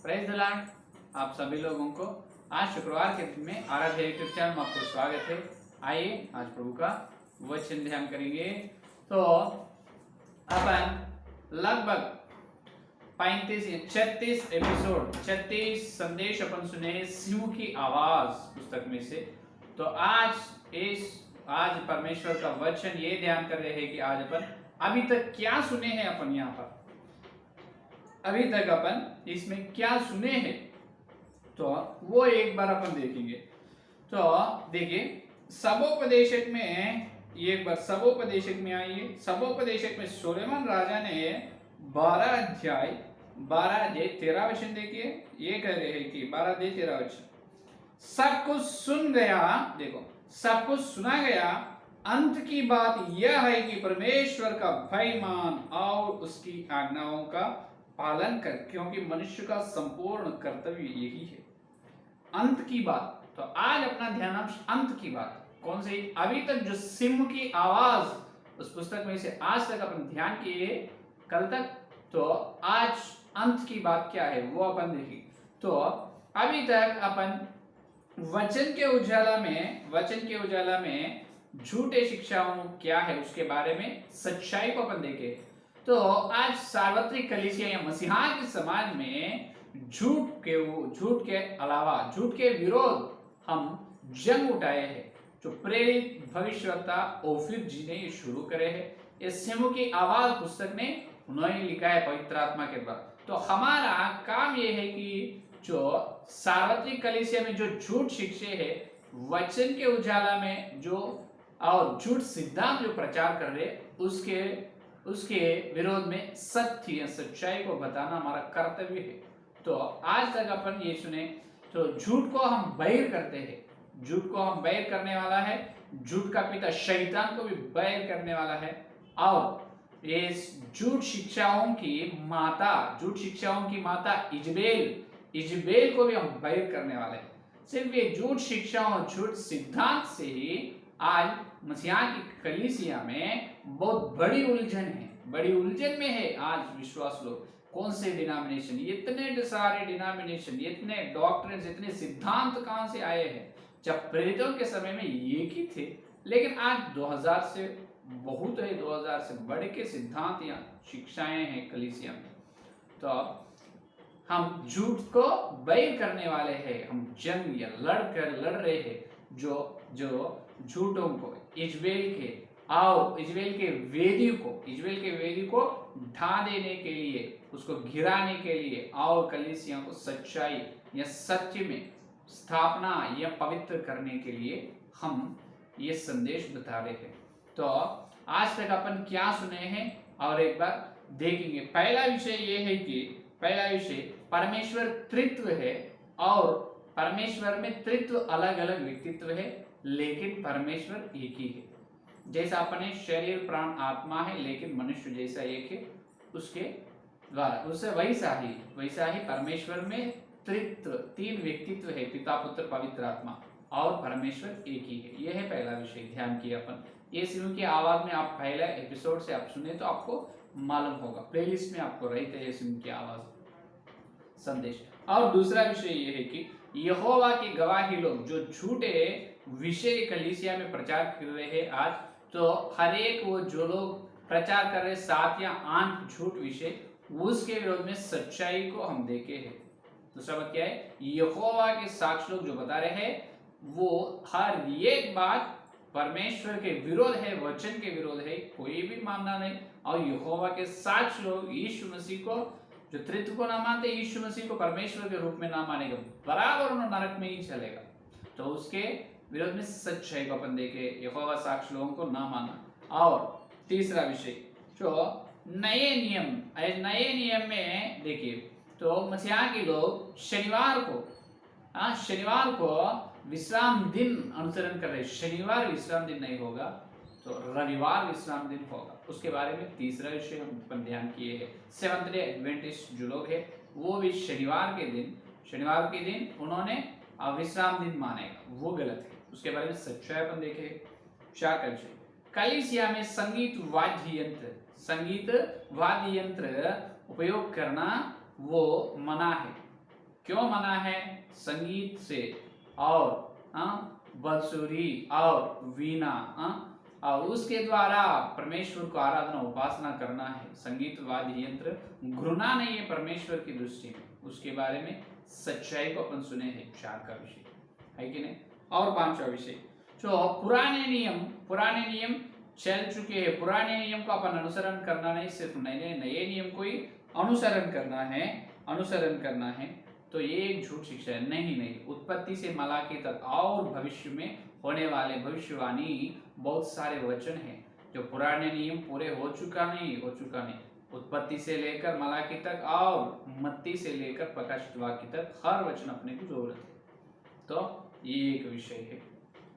Praise the Lord. आप सभी लोगों को आज शुक्रवार के दिन में आराध्य यूट्यूब चैनल में आपको स्वागत है। आइए आज प्रभु का वचन ध्यान करेंगे। तो अपन लगभग 36 एपिसोड 36 संदेश अपन सुने सिंह की आवाज पुस्तक में से। तो आज परमेश्वर का वचन ये ध्यान कर रहे हैं कि आज अपन अभी तक क्या सुने हैं। अपन यहाँ पर अभी तक अपन इसमें क्या सुने हैं तो वो एक बार अपन देखेंगे। तो देखिए सबोपदेशक में एक बार सबोपदेशक में आइए। सबोपदेशक में सुलेमान राजा ने 12 अध्याय 13 वचन देखिए। ये कह रहे हैं कि 12 अध्याय 13 वचन सब कुछ सुन गया। देखो सब कुछ सुना गया। अंत की बात यह है कि परमेश्वर का भय मान और उसकी आज्ञाओं का पालन कर, क्योंकि मनुष्य का संपूर्ण कर्तव्य यही है। अंत की बात। तो आज अपना ध्यान अंत की बात कौन सी? अभी तक जो सिंह की आवाज उस पुस्तक में से आज तक अपन ध्यान किए कल तक। तो आज अंत की बात क्या है वो अपन देखेंगे। तो अभी तक अपन वचन के उजाला में झूठे शिक्षाओं क्या है उसके बारे में सच्चाई को अपन देखे। तो आज सार्वत्रिक कलीसिया या मसीहा के समाज में झूठ के अलावा झूठ के विरोध हम जंग उठाए हैं। जो प्रेरित भविष्यवक्ता ओफिर जी ने ये शुरू करे हैं। ये सिंह की आवाज पुस्तक में उन्होंने लिखा है पवित्र आत्मा के द्वारा। तो हमारा काम ये है कि जो सार्वत्रिक कलीसिया में जो झूठ शिक्षे है वचन के उजाला में जो और झूठ सिद्धांत जो प्रचार कर रहे उसके विरोध में सत्य या सच्चाई को बताना हमारा कर्तव्य है। तो आज तक अपन ये सुने तो झूठ को हम बैर करते हैं। झूठ को हम बैर करने वाला है। झूठ का पिता शैतान को भी बैर करने वाला है। और ये झूठ शिक्षाओं की माता इजबेल को भी हम बैर करने वाले हैं। सिर्फ ये झूठ शिक्षाओं झूठ सिद्धांत से ही आज मसीहा की कलीसिया में बहुत बड़ी उलझन में है आज विश्वास लोग। कौन से डिनोमिनेशन, इतने सारे डिनोमिनेशन, इतने डॉक्ट्रिन्स, इतने सिद्धांत कहां से आए हैं? जब प्रेरितों के समय में एक ही थे, लेकिन आज 2000 से बहुत है, 2000 से बढ़ के सिद्धांत या शिक्षाएं हैं कलीसिया में। तो हम झूठ को बैर करने वाले हैं। हम जंग या लड़ रहे हैं जो झूठों को इजबेल के वेदी को ढा देने के लिए, उसको गिराने के लिए और कलीसिया को सच्चाई या सत्य में स्थापना या पवित्र करने के लिए हम ये संदेश बता रहे हैं। तो आज तक अपन क्या सुने हैं और एक बार देखेंगे। पहला विषय परमेश्वर त्रित्व है और परमेश्वर में त्रित्व अलग अलग व्यक्तित्व है, लेकिन परमेश्वर एक ही है। जैसा अपने शरीर प्राण आत्मा है लेकिन मनुष्य जैसा एक है उसके द्वारा उससे वैसा ही परमेश्वर में त्रित्व तीन व्यक्तित्व है, पिता पुत्र पवित्र आत्मा, और परमेश्वर एक ही है। यह है पहला विषय। ध्यान किया अपन ये सिंह की आवाज में आप पहले एपिसोड से आप सुने तो आपको मालूम होगा, प्लेलिस्ट में आपको रहते हैं सिंह की आवाज संदेश। और दूसरा विषय यह है कि यहोवा के गवाही लोग जो झूठे विषय कलीसिया में प्रचार कर रहे हैं आज, तो हर एक वो जो लोग प्रचार कर रहे 7 या 8 झूठ विषय, उसके विरोध में सच्चाई को हम देखे हैं। दूसरा बात क्या है? यहोवा के साक्ष्य लोग जो बता रहे हैं वो हर एक बात परमेश्वर के विरोध है, वचन के विरोध है, कोई भी मानना नहीं। और यहोवा के साक्ष्य लोग यीशु मसीह को जो त्रित्व को ना मानते, यीशु मसीह को परमेश्वर के रूप में ना मानेगा, बराबर उन्होंने नरक में ही चलेगा। तो उसके विरोध में सच्चाई को अपन देखे, यहोवा साक्ष्य लोगों को ना माना। और तीसरा विषय जो नए नियम में देखिए तो मसीहा के लोग शनिवार को विश्राम दिन अनुसरण कर रहे। शनिवार विश्राम दिन नहीं होगा तो रविवार विश्राम दिन होगा। उसके बारे में तीसरा विषय हम ध्यान किए हैं। सेवंथ डे एडवेंटिस्ट जो लोग हैं वो भी शनिवार के दिन उन्होंने विश्राम दिन मानेगा, वो गलत है। उसके बारे में सच्चाई अपन देखे। चार का विषय कलीसिया में संगीत वाद्य यंत्र उपयोग करना वो मना है। क्यों मना है? संगीत से और बंसुरी और वीणा और उसके द्वारा परमेश्वर को आराधना उपासना करना है। संगीत वाद्य यंत्र घृणा नहीं है परमेश्वर की दृष्टि में। उसके बारे में सच्चाई को अपन सुने हैं। 4 का विषय है कि नहीं। और 5वां विषय जो पुराने नियम चल चुके हैं, पुराने नियम को अपन अनुसरण करना नहीं, सिर्फ नए नियम को ही अनुसरण करना है। तो ये एक झूठ शिक्षा है। नहीं, उत्पत्ति से मलाकी तक और भविष्य में होने वाले भविष्यवाणी बहुत सारे वचन हैं जो पुराने नियम पूरे हो चुका नहीं। उत्पत्ति से लेकर मलाकी तक और मत्ती से लेकर प्रकाशित वाक्य तक हर वचन अपने को जरूरत है। तो ये एक विषय है।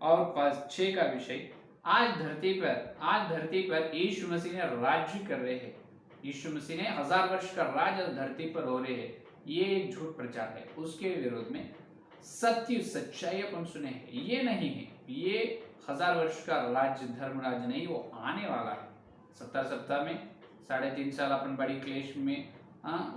और 6 का विषय आज धरती पर यीशु मसीह ने राज्य कर रहे हैं। यीशु मसीह ने 1000 वर्ष का राज धरती पर हो रहे हैं। ये एक झूठ प्रचार है। उसके विरोध में सत्य सच्चाई अपन सुने हैं। ये नहीं है, ये 1000 वर्ष का राज्य धर्म राज्य नहीं, वो आने वाला है। 70 सप्ताह में 3.5 साल अपन बड़ी क्लेश में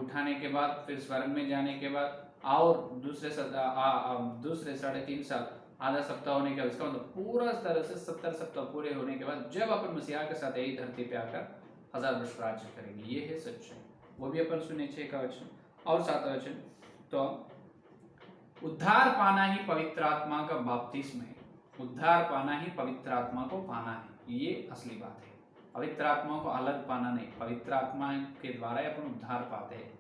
उठाने के बाद, फिर स्वर्ग में जाने के बाद, और दूसरे 3.5 साल आधा सप्ताह होने के बाद, इसका मतलब पूरा तरह से 70 सप्ताह पूरे होने के बाद जब अपन मसीहा के साथ यही धरती पे आकर 1000 वर्ष राज्य करेंगे। ये है सच्चाई। वो भी अपन सुने 6 का वचन। और 7वां वचन तो उद्धार पाना ही पवित्र आत्मा का बपतिस्म है। उद्धार पाना ही पवित्र आत्मा को पाना है। ये असली बात है। पवित्र आत्मा को अलग पाना नहीं, पवित्र आत्मा के द्वारा अपन उद्धार पाते हैं।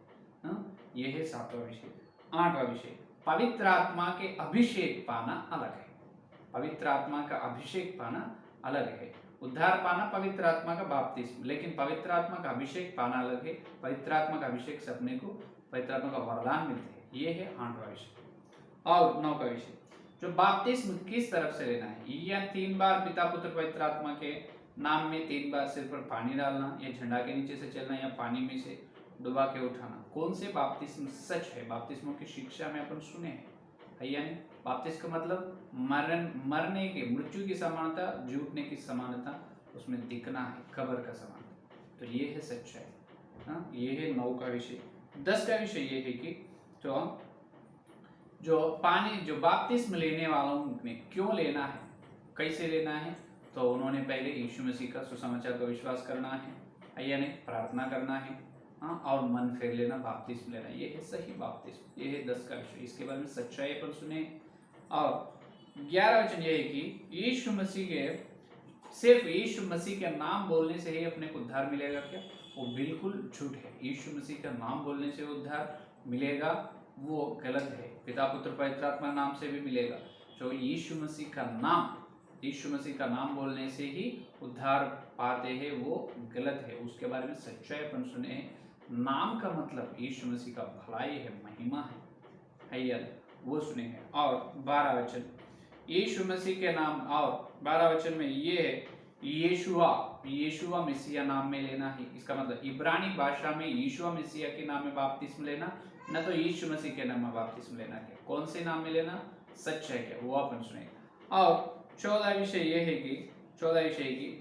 ये है 7वां विषय। 8वां विषय पवित्र आत्मा के अभिषेक पाना अलग है। पवित्र आत्मा का अभिषेक पाना अलग है। उद्धार पाना पवित्र आत्मा का बपतिस्म, लेकिन पवित्र आत्मा का अभिषेक पाना अलग है। पवित्र आत्मा का अभिषेक से अपने को पवित्र आत्मा का वरदान मिलते हैं। ये है 8वां विषय। और 9 का विषय जो बपतिस्म किस तरफ से लेना है। यह 3 बार पिता पुत्र पवित्र आत्मा के नाम में 3 बार सिर पर पानी डालना, या झंडा के नीचे से चलना, या पानी में से डुबा के उठाना। कौन से बपतिस्म सच है? बपतिस्मों की शिक्षा में अपन सुने हैं। यानी बपतिस्म का मतलब मरने के, मृत्यु की समानता, झूठने की समानता उसमें दिखना है, कब्र का समानता। तो ये है सच्चाई। ये है 9 का विषय। 10 का विषय ये है कि जो बपतिस्म लेने वालों ने क्यों लेना है, कैसे लेना है, तो उन्होंने पहले यीशु मसीह का सुसमाचार का विश्वास करना है, यानी प्रार्थना करना है, और मन फेर लेना, बपतिस्म लेना। ये है सही बपतिस्म। ये है 10 का विषय। इसके बारे में सच्चाई पर सुने। और 11 वचन ये है कि सिर्फ यीशु मसीह के नाम बोलने से ही अपने को उद्धार मिलेगा क्या? वो बिल्कुल झूठ है। यीशु मसीह का नाम बोलने से उद्धार मिलेगा, वो गलत है। पिता पुत्र पवित्र आत्मा नाम से भी मिलेगा। जो यीशु मसीह का नाम बोलने से ही उद्धार पाते हैं, वो गलत है। उसके बारे में सच्चाई अपन सुने हैं। नाम का मतलब यीशु मसीह का भलाई है, महिमा है, वो सुने हैं। और 12 वचन यीशु मसीह के नाम, और 12 वचन में ये है यीशुआ मसीहा नाम में लेना है। इसका मतलब इब्रानी भाषा में यीशुआ मसीहा के नाम में बपतिस्म लेना, न तो यीशु मसीह के नाम में बपतिस्म लेना है। कौन से नाम में लेना सच है क्या, वो अपन सुने। और 14 विषय ये है कि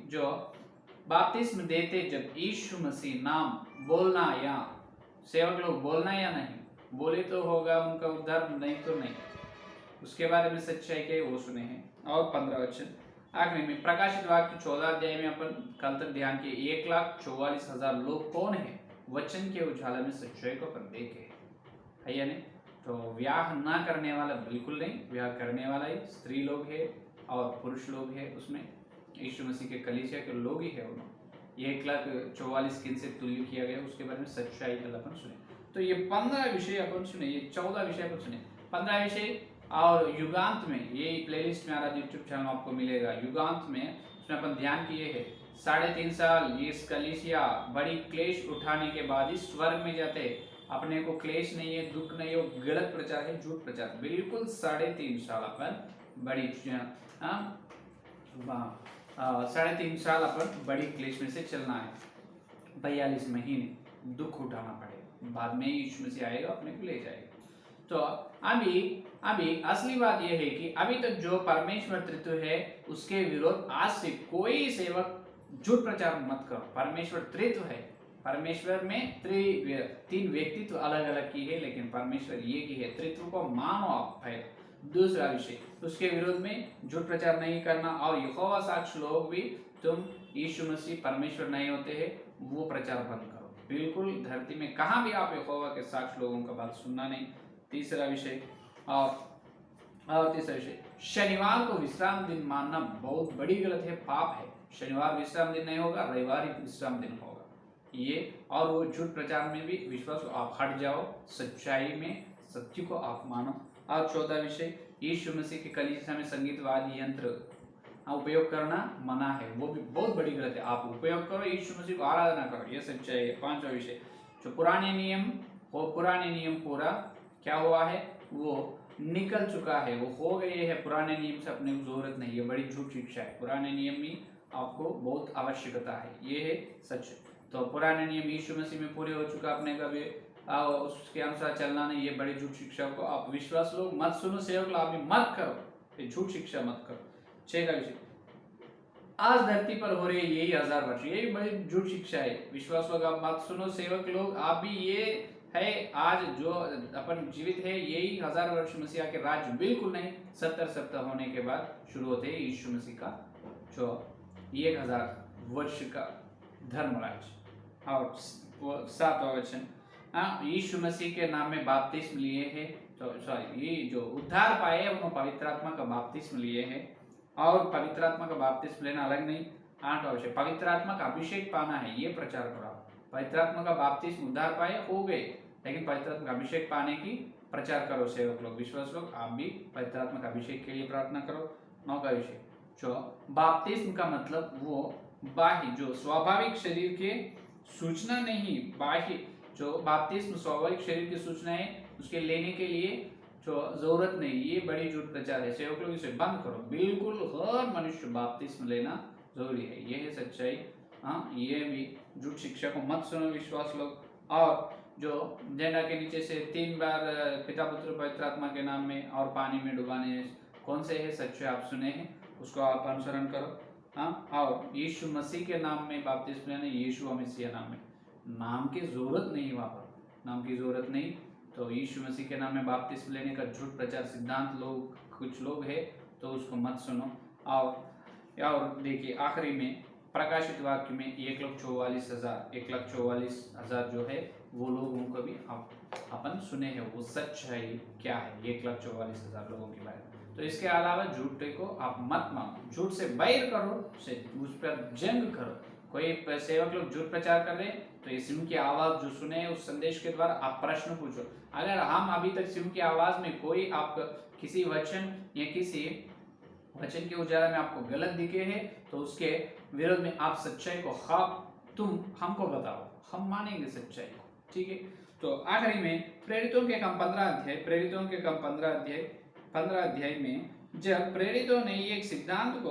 जो बपतिस्म देते जब यीशु मसीह नाम बोलना, या सेवक लोग बोलना या नहीं, बोले तो होगा उनका उद्धार, नहीं तो नहीं। उसके बारे में सच्चाई के वो सुने हैं। और 15 वचन आखिरी में प्रकाशित वाक्य 14 अध्याय में अपन कल तक ध्यान किए 1,44,000 लोग कौन है? वचन के उजाला में सच्चाई को अपन देखे है, यानी तो ब्याह ना करने वाला बिल्कुल नहीं, ब्याह करने वाला ही स्त्री लोग है और पुरुष लोग है। उसमें यीशु मसीह के कलीसिया के लोग ही है। उन्होंने 1,44,000 किन से तुल्य किया गया, उसके बारे में सच्चाई कल अपन सुने। तो ये 15 विषय अपन सुने, ये 14 विषय अपन सुने, 15 विषय। और युगांत में ये प्लेलिस्ट में हमारा यूट्यूब चैनल आपको मिलेगा। युगांत में उसमें अपन ध्यान किए है 3.5 साल ये कलीसिया बड़ी क्लेश उठाने के बाद ही स्वर्ग में जाते हैं। अपने को क्लेश नहीं है, दुख नहीं है, गलत प्रचार है, झूठ प्रचार। बिल्कुल 3.5 साल अपन बड़ी 3.5 साल अपन बड़ी क्लेश में से चलना है। 42 महीने दुख उठाना पड़ेगा, बाद में यीशु मसीह आएगा अपने को ले जाएगा। तो अभी असली बात यह है कि अभी तक जो परमेश्वर तत्व है उसके विरोध आज से कोई सेवक झूठ प्रचार मत करो। परमेश्वर तत्व है, परमेश्वर में तीन व्यक्तित्व अलग अलग की है, लेकिन परमेश्वर ये की है। त्रित्व को मानो आप पहले। दूसरा विषय, उसके विरोध में झूठ प्रचार नहीं करना, और यहोवा साक्ष लोग भी तुम यीशु मसीह परमेश्वर नहीं होते हैं वो प्रचार बंद करो। बिल्कुल धरती में कहाँ भी आप यहोवा के साक्ष लोगों का बात सुनना नहीं। तीसरा विषय, और तीसरा विषय, शनिवार को विश्राम दिन मानना बहुत बड़ी गलत है, पाप है। शनिवार विश्राम दिन नहीं होगा, रविवार ही विश्राम दिन होगा ये। और वो झूठ प्रचार में भी विश्वास आप हट जाओ, सच्चाई में सत्य को आप मानो। और चौथा विषय, यीशु मसीह के कलीसिया में संगीत वाद्य यंत्र उपयोग करना मना है, वो भी बहुत बड़ी गलत है। आप उपयोग करो, यीशु मसीह को आराधना करो, ये सच्चाई है। पांचवा विषय, जो पुराने नियम पूरा क्या हुआ है, वो निकल चुका है, वो हो गए हैं। पुराने नियम से अपने को जरूरत नहीं है, बड़ी झूठ शिक्षा है। पुराने नियम में आपको बहुत आवश्यकता है, ये है सच। तो पुराने नियम यीशु मसीह में पूरे हो चुका, अपने का भी उसके अनुसार चलना नहीं, ये बड़ी झूठ शिक्षा को आप विश्वास लोग मत सुनो, सेवक लोग आप भी मत करो, ये झूठ शिक्षा मत करो। 6 का विषय, आज धरती पर हो रही है यही 1000 वर्ष, यही बड़ी झूठ शिक्षा है। विश्वास लोग आप मत सुनो, सेवक लोग आप भी, ये है आज जो अपन जीवित है यही 1000 वर्ष मसीहा के राज्य बिल्कुल नहीं। 70 सप्ताह होने के बाद शुरू होते हैं यीशु मसीह का जो 1000 वर्ष का धर्म राज्य। और 7वां वचन, यीशु मसीह के नाम में बपतिस्म लिए है, तो सॉरी, ये जो उद्धार पाए हैं उन्होंने पवित्र आत्मा का बपतिस्म लिए है, और पवित्र आत्मा का बपतिस्म लेना अलग नहीं। 8वां विषय, पवित्र आत्मा का अभिषेक पाना है, ये प्रचार करो। पवित्र आत्मा का बपतिस्म उद्धार पाए हो गए, लेकिन पवित्र आत्मा का अभिषेक पाने की प्रचार करो। सेवक लोग, विश्वास लोग आप भी पवित्र आत्मा का अभिषेक के लिए प्रार्थना करो। 9 का विषय, जो बपतिस्म का मतलब वो बाह्य जो स्वाभाविक शरीर के सूचना नहीं, बाह्य जो बपतिस्म स्वाभाविक शरीर की सूचना है उसके लेने के लिए जो जरूरत नहीं, ये बड़ी झूठ प्रचार है। सेवक लोग इसे बंद करो, बिल्कुल हर मनुष्य बपतिस्म लेना जरूरी है, ये है सच्चाई। हाँ, ये भी झूठ शिक्षा को मत सुनो विश्वास लोग। और जो झंडा के नीचे से 3 बार पिता पुत्र पवित्र आत्मा के नाम में और पानी में डुबाने कौन से है सच्चे आप सुने हैं, उसको आप अनुसरण करो। हाँ, और यीशु मसीह के नाम में बपतिस्म लेना, यीशु मसीह नाम में, नाम की जरूरत नहीं, वहाँ पर नाम की जरूरत नहीं। तो यीशु मसीह के नाम में बपतिस्म लेने का झूठ प्रचार सिद्धांत लोग कुछ लोग है, तो उसको मत सुनो। और देखिए आखिरी में प्रकाशित वाक्य में 1,44,000 जो है वो लोगों को भी अपन सुने हैं, वो सच है क्या है 1,44,000 लोगों के बारे में। तो इसके अलावा झूठ को आप मत मानो, झूठ से बैर करो, उस पर जंग करो। कोई सेवक लोग झूठ प्रचार कर रहे तो ये सिंह की आवाज जो सुने उस संदेश के द्वारा आप प्रश्न पूछो। अगर हम अभी तक सिंह की आवाज में कोई आप किसी वचन या किसी वचन के उजाला में आपको गलत दिखे हैं तो उसके विरोध में आप सच्चाई को तुम हमको बताओ, हम मानेंगे सच्चाई को, ठीक है। तो आखिरी में प्रेरितों के काम 15 अध्याय में जब प्रेरितों ने एक सिद्धांत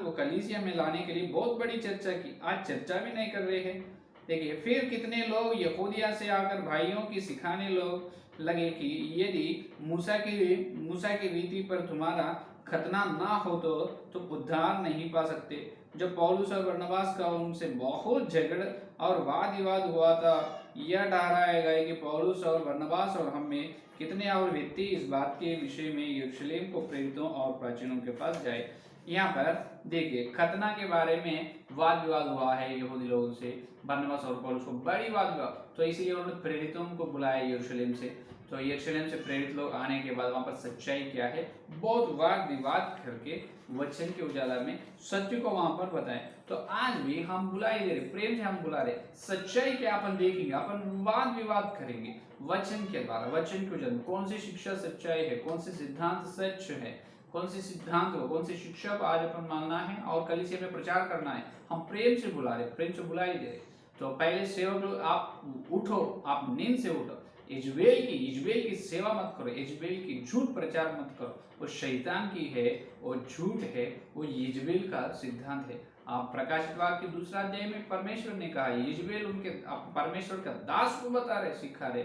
को कलीसिया में लाने के लिए बहुत बड़ी चर्चा की, आज चर्चा भी नहीं कर रहे हैं। देखिए फिर कितने लोग यहूदिया से आकर भाइयों की सिखाने लोग लगे कि यदि मूसा की रीति पर तुम्हारा खतना ना हो तो उद्धार नहीं पा सकते। जब पौलुस और बरनबास का उनसे बहुत झगड़ और वाद विवाद हुआ था, यह ठहराया गया कि पौलुस और बरनबास और हम में कितने और व्यक्ति इस बात के विषय में यरूशलेम को प्रेरितों और प्राचीनों के पास जाए। यहाँ पर देखिए खतना के बारे में वाद विवाद हुआ है यहूदी लोगों से, बरनबास और पौलुस को बड़ी वाद विवाद, तो इसलिए उन्होंने प्रेरितों को बुलाया यरूशलेम से। तो यरूशलेम से प्रेरित लोग आने के बाद वहां पर सच्चाई क्या है बहुत वाद विवाद करके वचन के उजाला में सत्य को वहां पर बताएं। तो आज भी हम बुलाए दे रहे, प्रेम से हम बुला रहे, सच्चाई क्या अपन देखेंगे, अपन वाद विवाद करेंगे वचन के द्वारा। वचन के उजाला कौन सी शिक्षा सच्चाई है, कौन से सिद्धांत सच है, कौन से सिद्धांत को, कौन सी शिक्षा को आज अपन मानना है और कलीसिया में प्रचार करना है, हम प्रेम से बुला रहे, प्रेम से बुलाई दे रहे। तो पहले सेवक लोग आप उठो, आप नींद से उठो, इजबेल की सेवा मत करो, इजबेल की झूठ प्रचार मत करो, वो शैतान की है, वो झूठ है, वो इजबेल का सिद्धांत है। आप प्रकाशित वाक्य 2 अध्याय में परमेश्वर ने कहा इजबेल उनके परमेश्वर का दास को बता रहे, सिखा रहे।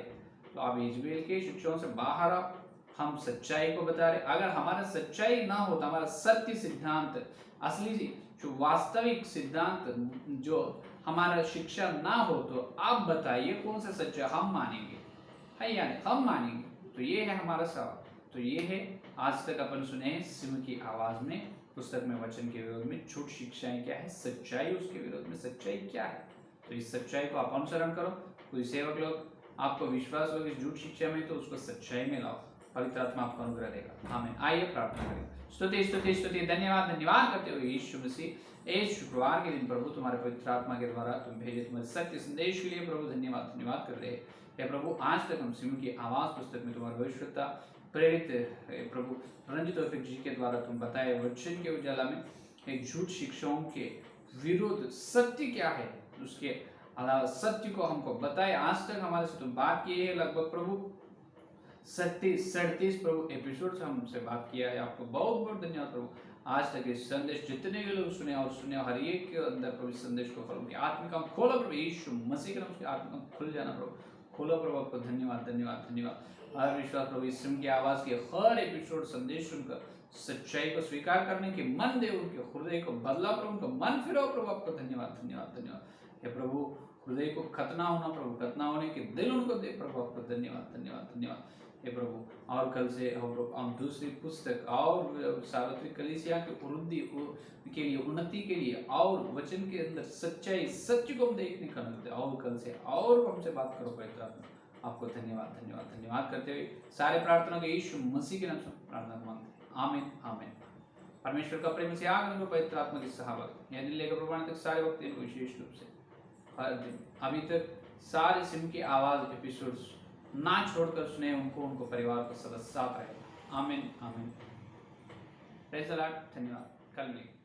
तो आप इजबेल के शिक्षाओं से बाहर आओ, हम सच्चाई को बता रहे। अगर हमारा सच्चाई ना हो तो हमारा सत्य सिद्धांत असली जो वास्तविक सिद्धांत जो हमारा शिक्षा ना हो, तो आप बताइए कौन सा सच है, हम मानेंगे है या नहीं, हम मानेंगे। तो ये है हमारा सवाल। तो ये है आज तक अपन सुने हैं सिंह की आवाज में, पुस्तक में वचन के विरोध में झूठ शिक्षाएं क्या है, सच्चाई उसके विरोध में सच्चाई क्या है। तो इस सच्चाई को आप अनुसरण करो। कोई सेवक लोग आपको विश्वास हो इस झूठ शिक्षा में, तो उसको सच्चाई में लाओ, पवित्र आत्मा आपको अनुग्रह देगा। हमें आइए प्रार्थना करें। स्तुति स्तुति स्तुति धन्यवाद धन्यवाद करते हुए यीशु मसीह इस शुक्रवार के दिन प्रभु तुम्हारे पवित्र आत्मा के द्वारा तुम भेजे तुम्हारे सत्य संदेश के लिए प्रभु धन्यवाद धन्यवाद कर रहे हैं। हे प्रभु आज तक हम सिंह की आवाज पुस्तक में तुम्हारी भविष्यता प्रेरित प्रभु रंजित तौफीक जी के द्वारा तुम बताए वचन के उजाला में एक झूठ शिक्षाओं के विरुद्ध सत्य क्या है, उसके अलावा सत्य को हमको बताए। आज तक हमारे से तुम बात की है, लगभग प्रभु 37-38 प्रभु एपिसोड हमसे बात किया है। आपको बहुत बहुत धन्यवाद प्रभु। आज तक इस संदेश जितने भी लोग सुने और सुने, हर एक के अंदर प्रभु इस संदेश को फल उनकी आत्मिका खोलो प्रभु, यीशु मसीह के नाम से आत्मिका खुल जाना प्रभु, खोलो प्रभु। आपको धन्यवाद धन्यवाद धन्यवाद। हर विश्वास प्रभु इस की आवाज के हर एपिसोड संदेश सुनकर सच्चाई को स्वीकार करने के मन दे, उनके हृदय को बदला प्रभु, उनका मन फिरो प्रभु। आपको धन्यवाद धन्यवाद धन्यवाद। हे प्रभु हृदय को खतना होना प्रभु, खतना होने के दिल उनको दे प्रभु। आपको धन्यवाद धन्यवाद धन्यवाद हे प्रभु। और कल से हम दूसरी पुस्तक और सार्वत्रिक कलीसिया की वृद्धि के लिए, उन्नति के लिए और वचन के अंदर सच्चाई सत्य को हम देखने का मिलते, और कल से और हमसे बात करो पवित्र आत्मा। आपको धन्यवाद धन्यवाद धन्यवाद करते हुए सारे प्रार्थना के यीशु मसीह के नाम से प्रार्थना मांगते हैं, आमीन आमीन। परमेश्वर का प्रेम से आग को पवित्र आत्मा की सहाबत यदि लेकर प्रमाण तक सारे वक्त इनको विशेष रूप से हर दिन अभी तक सारे सिम की आवाज एपिसोड्स ना छोड़कर सुने, उनको परिवार का सदस्य साथ रहे। आमीन आमीन। Praise the Lord. धन्यवाद। कल मिलेंगे।